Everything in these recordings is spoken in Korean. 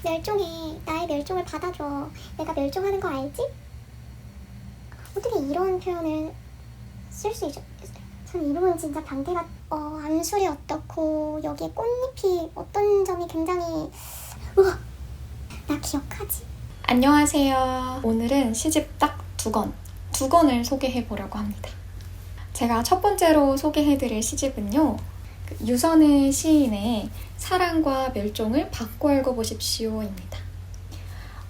멸종해. 나의 멸종을 받아줘. 내가 멸종하는 거 알지? 어떻게 이런 표현을 쓸 수 있죠? 저는 이 부분 진짜 방태가 안술이 어떻고 여기에 꽃잎이 어떤 점이 굉장히 우와! 나 기억하지? 안녕하세요. 오늘은 시집 딱 두 권을 소개해보려고 합니다. 제가 첫 번째로 소개해드릴 시집은요. 유선의 시인의 사랑과 멸종을 바꿔 읽어보십시오입니다.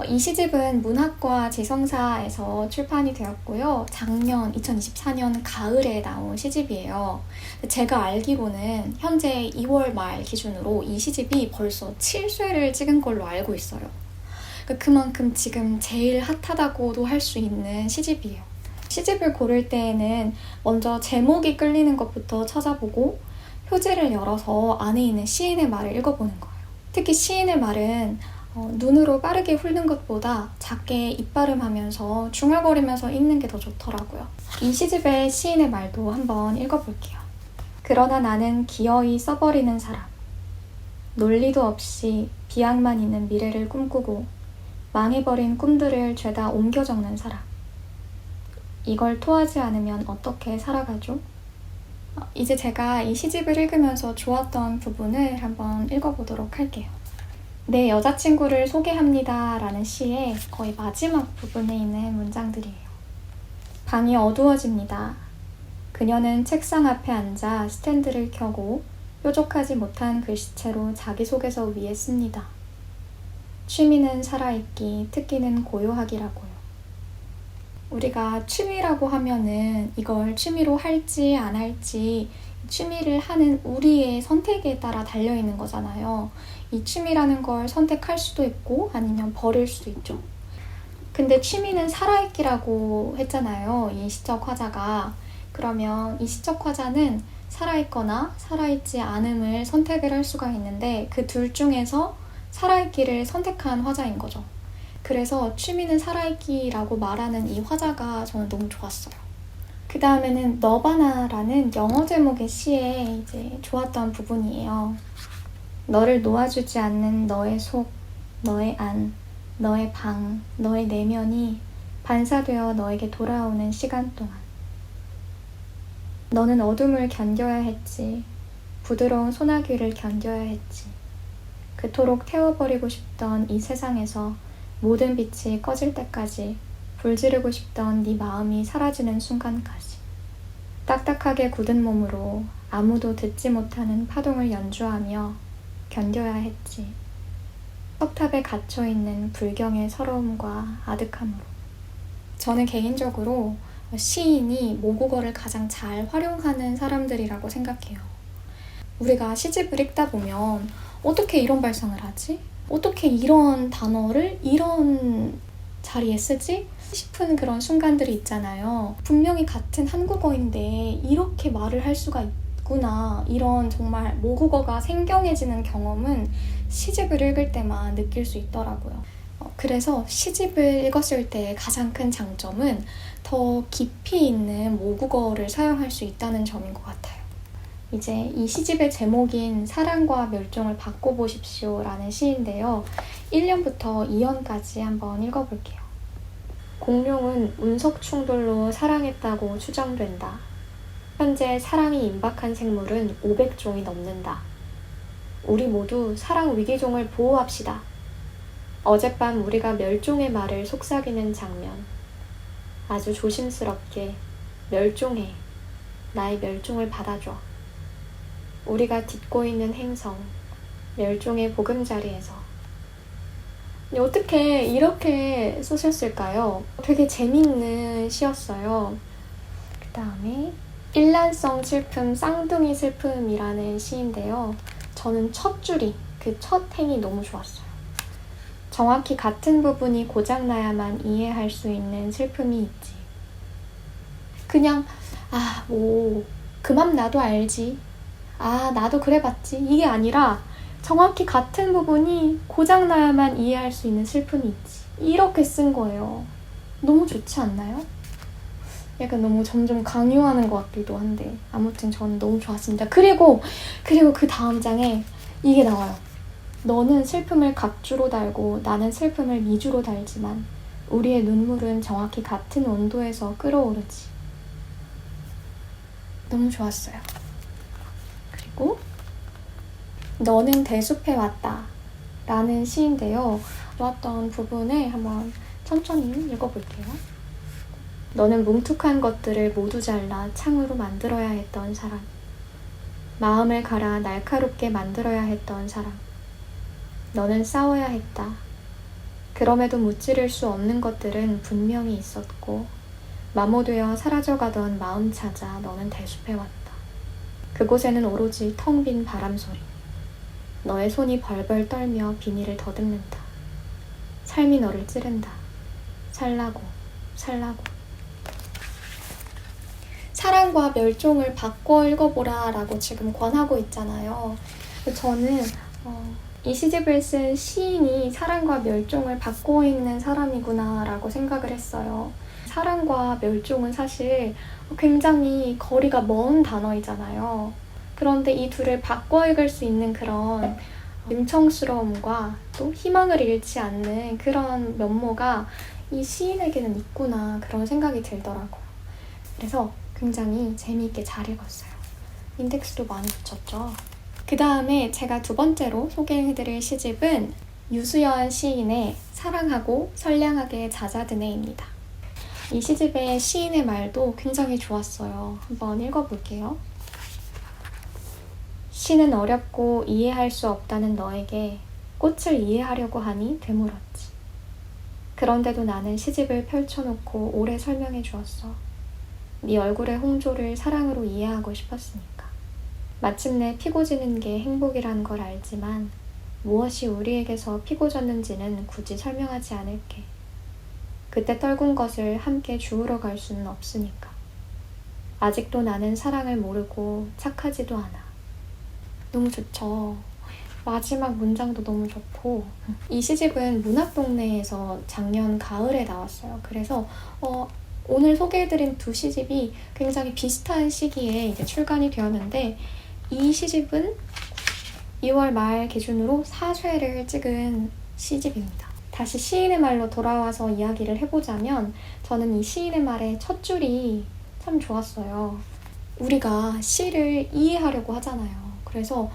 이 시집은 문학과 지성사에서 출판이 되었고요. 작년 2024년 가을에 나온 시집이에요. 제가 알기로는 현재 2월 말 기준으로 이 시집이 벌써 7쇄를 찍은 걸로 알고 있어요. 그만큼 지금 제일 핫하다고도 할 수 있는 시집이에요. 시집을 고를 때에는 먼저 제목이 끌리는 것부터 찾아보고 표지를 열어서 안에 있는 시인의 말을 읽어보는 거예요. 특히 시인의 말은 눈으로 빠르게 훑는 것보다 작게 입발음하면서 중얼거리면서 읽는 게 더 좋더라고요. 이 시집의 시인의 말도 한번 읽어볼게요. 그러나 나는 기어이 써버리는 사람. 논리도 없이 비약만 있는 미래를 꿈꾸고 망해버린 꿈들을 죄다 옮겨 적는 사람. 이걸 토하지 않으면 어떻게 살아가죠? 이제 제가 이 시집을 읽으면서 좋았던 부분을 한번 읽어보도록 할게요. 내 여자친구를 소개합니다 라는 시의 거의 마지막 부분에 있는 문장들이에요. 방이 어두워집니다. 그녀는 책상 앞에 앉아 스탠드를 켜고 뾰족하지 못한 글씨체로 자기소개서 위에 씁니다. 취미는 살아있기, 특기는 고요하기라고요. 우리가 취미라고 하면은 이걸 취미로 할지 안 할지 취미를 하는 우리의 선택에 따라 달려있는 거잖아요. 이 취미라는 걸 선택할 수도 있고 아니면 버릴 수도 있죠. 근데 취미는 살아있기라고 했잖아요. 이 시적 화자가. 그러면 이 시적 화자는 살아있거나 살아있지 않음을 선택을 할 수가 있는데 그 둘 중에서 살아있기를 선택한 화자인 거죠. 그래서 취미는 살아있기라고 말하는 이 화자가 저는 너무 좋았어요. 그 다음에는 너바나라는 영어 제목의 시에 이제 좋았던 부분이에요. 너를 놓아주지 않는 너의 속, 너의 안, 너의 방, 너의 내면이 반사되어 너에게 돌아오는 시간 동안. 너는 어둠을 견뎌야 했지. 부드러운 소나기를 견뎌야 했지. 그토록 태워버리고 싶던 이 세상에서 모든 빛이 꺼질 때까지 불지르고 싶던 네 마음이 사라지는 순간까지 딱딱하게 굳은 몸으로 아무도 듣지 못하는 파동을 연주하며 견뎌야 했지. 석탑에 갇혀있는 불경의 서러움과 아득함으로. 저는 개인적으로 시인이 모국어를 가장 잘 활용하는 사람들이라고 생각해요. 우리가 시집을 읽다 보면 어떻게 이런 발상을 하지? 어떻게 이런 단어를 이런 자리에 쓰지? 싶은 그런 순간들이 있잖아요. 분명히 같은 한국어인데 이렇게 말을 할 수가 있구나. 이런 정말 모국어가 생경해지는 경험은 시집을 읽을 때만 느낄 수 있더라고요. 그래서 시집을 읽었을 때 가장 큰 장점은 더 깊이 있는 모국어를 사용할 수 있다는 점인 것 같아요. 이제 이 시집의 제목인 사랑과 멸종을 바꿔보십시오 라는 시인데요. 1년부터 2년까지 한번 읽어볼게요. 공룡은 운석 충돌로 사랑했다고 추정된다. 현재 사랑이 임박한 생물은 500종이 넘는다. 우리 모두 사랑 위기종을 보호합시다. 어젯밤 우리가 멸종의 말을 속삭이는 장면. 아주 조심스럽게 멸종해. 나의 멸종을 받아줘. 우리가 딛고 있는 행성, 멸종의 보금자리에서. 어떻게 이렇게 쓰셨을까요? 되게 재밌는 시였어요. 그 다음에 일란성 슬픔, 쌍둥이 슬픔이라는 시인데요. 저는 첫 줄이, 그 첫 행이 너무 좋았어요. 정확히 같은 부분이 고장나야만 이해할 수 있는 슬픔이 있지. 그냥 그 맘 나도 알지. 나도 그래봤지. 이게 아니라 정확히 같은 부분이 고장나야만 이해할 수 있는 슬픔이 있지. 이렇게 쓴 거예요. 너무 좋지 않나요? 약간 너무 점점 강요하는 것 같기도 한데 아무튼 저는 너무 좋았습니다. 그리고 그 다음 장에 이게 나와요. 너는 슬픔을 각주로 달고 나는 슬픔을 미주로 달지만 우리의 눈물은 정확히 같은 온도에서 끓어오르지. 너무 좋았어요. 그리고 너는 대숲에 왔다 라는 시인데요. 좋았던 부분을 한번 천천히 읽어볼게요. 너는 뭉툭한 것들을 모두 잘라 창으로 만들어야 했던 사람. 마음을 갈아 날카롭게 만들어야 했던 사람. 너는 싸워야 했다. 그럼에도 무찌를 수 없는 것들은 분명히 있었고 마모되어 사라져가던 마음 찾아 너는 대숲에 왔다. 그곳에는 오로지 텅 빈 바람소리. 너의 손이 벌벌 떨며 비닐을 더듬는다. 삶이 너를 찌른다. 살라고, 살라고. 사랑과 멸종을 바꿔 읽어보라 라고 지금 권하고 있잖아요. 저는 이 시집을 쓴 시인이 사랑과 멸종을 바꿔 읽는 사람이구나 라고 생각을 했어요. 사랑과 멸종은 사실 굉장히 거리가 먼 단어이잖아요. 그런데 이 둘을 바꿔 읽을 수 있는 그런 능청스러움과 또 희망을 잃지 않는 그런 면모가 이 시인에게는 있구나 그런 생각이 들더라고요. 그래서 굉장히 재미있게 잘 읽었어요. 인덱스도 많이 붙였죠. 그 다음에 제가 두 번째로 소개해드릴 시집은 유수연 시인의 사랑하고 선량하게 잦아드네입니다. 이 시집의 시인의 말도 굉장히 좋았어요. 한번 읽어볼게요. 시는 어렵고 이해할 수 없다는 너에게 꽃을 이해하려고 하니 되물었지. 그런데도 나는 시집을 펼쳐놓고 오래 설명해 주었어. 네 얼굴의 홍조를 사랑으로 이해하고 싶었으니까. 마침내 피고 지는 게 행복이라는 걸 알지만 무엇이 우리에게서 피고 졌는지는 굳이 설명하지 않을게. 그때 떨군 것을 함께 주우러 갈 수는 없으니까. 아직도 나는 사랑을 모르고 착하지도 않아. 너무 좋죠. 마지막 문장도 너무 좋고. 이 시집은 문학동네에서 작년 가을에 나왔어요. 그래서 오늘 소개해드린 두 시집이 굉장히 비슷한 시기에 이제 출간이 되었는데 이 시집은 2월 말 기준으로 4쇄를 찍은 시집입니다. 다시 시인의 말로 돌아와서 이야기를 해보자면 저는 이 시인의 말의 첫 줄이 참 좋았어요. 우리가 시를 이해하려고 하잖아요. 그래서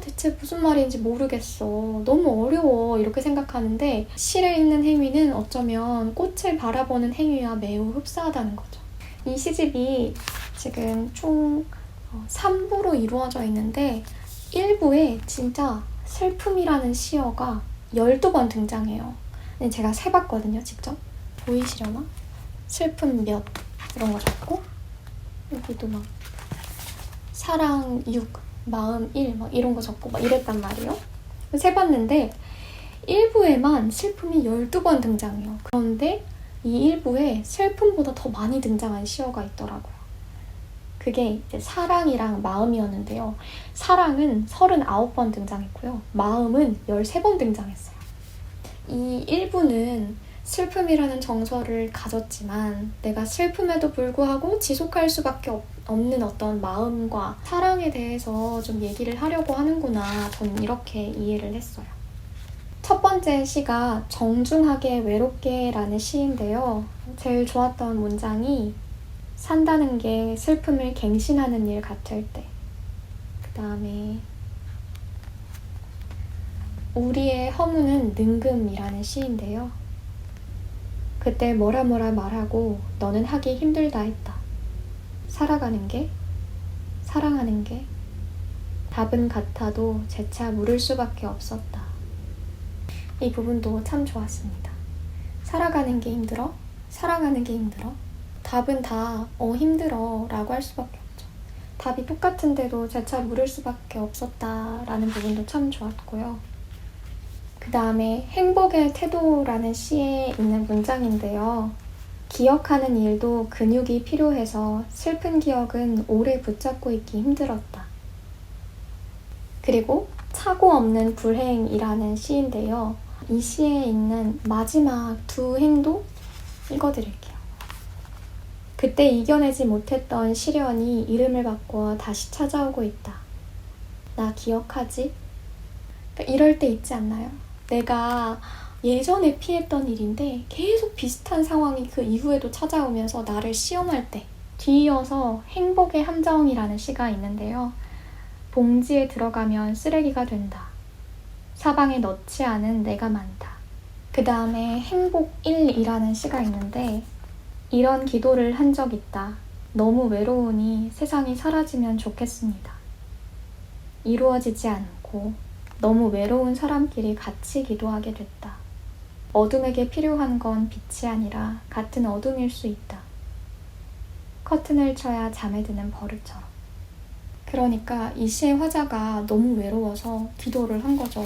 대체 무슨 말인지 모르겠어. 너무 어려워. 이렇게 생각하는데 시를 읽는 행위는 어쩌면 꽃을 바라보는 행위와 매우 흡사하다는 거죠. 이 시집이 지금 총 3부로 이루어져 있는데 1부에 진짜 슬픔이라는 시어가 12번 등장해요. 근데 제가 세봤거든요, 직접. 보이시려나? 슬픔 몇 이런 거 적고 여기도 막 사랑 6 마음 1 막 이런 거 적고 막 이랬단 말이에요. 세봤는데 1부에만 슬픔이 12번 등장해요. 그런데 이 1부에 슬픔보다 더 많이 등장한 시어가 있더라고요. 그게 이제 사랑이랑 마음이었는데요. 사랑은 39번 등장했고요. 마음은 13번 등장했어요. 이 1부는 슬픔이라는 정서를 가졌지만 내가 슬픔에도 불구하고 지속할 수밖에 없는 어떤 마음과 사랑에 대해서 좀 얘기를 하려고 하는구나. 저는 이렇게 이해를 했어요. 첫 번째 시가 정중하게 외롭게 라는 시인데요. 제일 좋았던 문장이 산다는 게 슬픔을 갱신하는 일 같을 때. 그 다음에 우리의 허무는 능금이라는 시인데요. 그때 뭐라 말하고 너는 하기 힘들다 했다. 살아가는 게, 사랑하는 게 답은 같아도 재차 물을 수밖에 없었다. 이 부분도 참 좋았습니다. 살아가는 게 힘들어? 사랑하는 게 힘들어? 답은 다 힘들어 라고 할 수밖에 없죠. 답이 똑같은데도 재차 물을 수밖에 없었다라는 부분도 참 좋았고요. 그 다음에 행복의 태도라는 시에 있는 문장인데요. 기억하는 일도 근육이 필요해서 슬픈 기억은 오래 붙잡고 있기 힘들었다. 그리고 차고 없는 불행이라는 시인데요. 이 시에 있는 마지막 두 행도 읽어드릴게요. 그때 이겨내지 못했던 시련이 이름을 바꿔 다시 찾아오고 있다. 나 기억하지? 이럴 때 있지 않나요? 내가 예전에 피했던 일인데 계속 비슷한 상황이 그 이후에도 찾아오면서 나를 시험할 때. 뒤이어서 행복의 함정이라는 시가 있는데요. 봉지에 들어가면 쓰레기가 된다. 사방에 넣지 않은 내가 많다. 그 다음에 행복 1이라는 시가 있는데, 이런 기도를 한 적 있다. 너무 외로우니 세상이 사라지면 좋겠습니다. 이루어지지 않고 너무 외로운 사람끼리 같이 기도하게 됐다. 어둠에게 필요한 건 빛이 아니라 같은 어둠일 수 있다. 커튼을 쳐야 잠에 드는 버릇처럼. 그러니까 이 시의 화자가 너무 외로워서 기도를 한 거죠.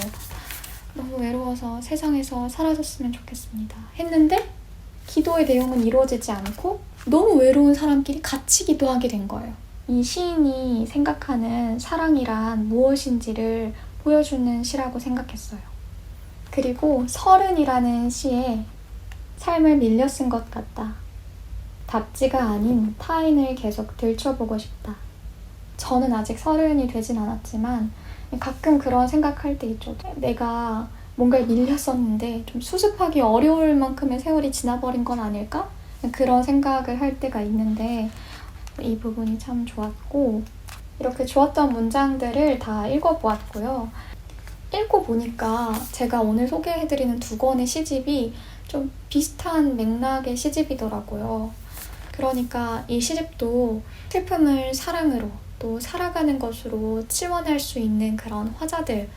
너무 외로워서 세상에서 사라졌으면 좋겠습니다. 했는데 기도의 내용은 이루어지지 않고 너무 외로운 사람끼리 같이 기도하게 된 거예요. 이 시인이 생각하는 사랑이란 무엇인지를 보여주는 시라고 생각했어요. 그리고 서른이라는 시에 삶을 밀려 쓴 것 같다. 답지가 아닌 타인을 계속 들춰보고 싶다. 저는 아직 30이 되진 않았지만 가끔 그런 생각할 때 있죠. 내가 뭔가에 밀렸었는데 좀 수습하기 어려울 만큼의 세월이 지나버린 건 아닐까? 그런 생각을 할 때가 있는데 이 부분이 참 좋았고, 이렇게 좋았던 문장들을 다 읽어보았고요. 읽어보니까 제가 오늘 소개해드리는 2권의 시집이 좀 비슷한 맥락의 시집이더라고요. 그러니까 이 시집도 슬픔을 사랑으로 또 살아가는 것으로 치원할 수 있는 그런 화자들이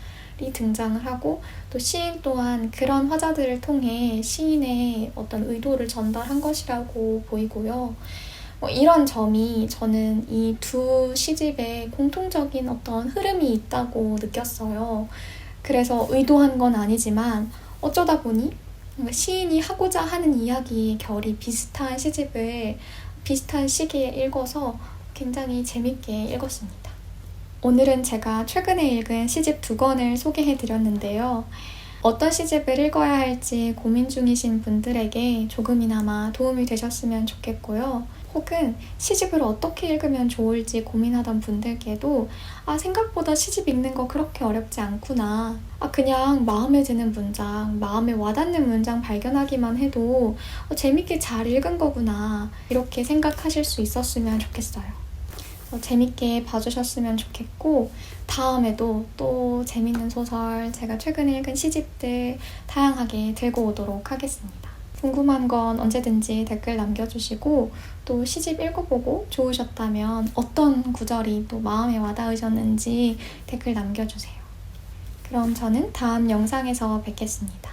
등장을 하고, 또 시인 또한 그런 화자들을 통해 시인의 어떤 의도를 전달한 것이라고 보이고요. 이런 점이 저는 이 두 시집에 공통적인 어떤 흐름이 있다고 느꼈어요. 그래서 의도한 건 아니지만 어쩌다 보니 시인이 하고자 하는 이야기의 결이 비슷한 시집을 비슷한 시기에 읽어서 굉장히 재밌게 읽었습니다. 오늘은 제가 최근에 읽은 시집 2권을 소개해드렸는데요. 어떤 시집을 읽어야 할지 고민 중이신 분들에게 조금이나마 도움이 되셨으면 좋겠고요. 혹은 시집을 어떻게 읽으면 좋을지 고민하던 분들께도 생각보다 시집 읽는 거 그렇게 어렵지 않구나. 그냥 마음에 드는 문장, 마음에 와닿는 문장 발견하기만 해도 재밌게 잘 읽은 거구나. 이렇게 생각하실 수 있었으면 좋겠어요. 재밌게 봐주셨으면 좋겠고, 다음에도 또 재밌는 소설, 제가 최근에 읽은 시집들 다양하게 들고 오도록 하겠습니다. 궁금한 건 언제든지 댓글 남겨주시고, 또 시집 읽어보고 좋으셨다면 어떤 구절이 또 마음에 와닿으셨는지 댓글 남겨주세요. 그럼 저는 다음 영상에서 뵙겠습니다.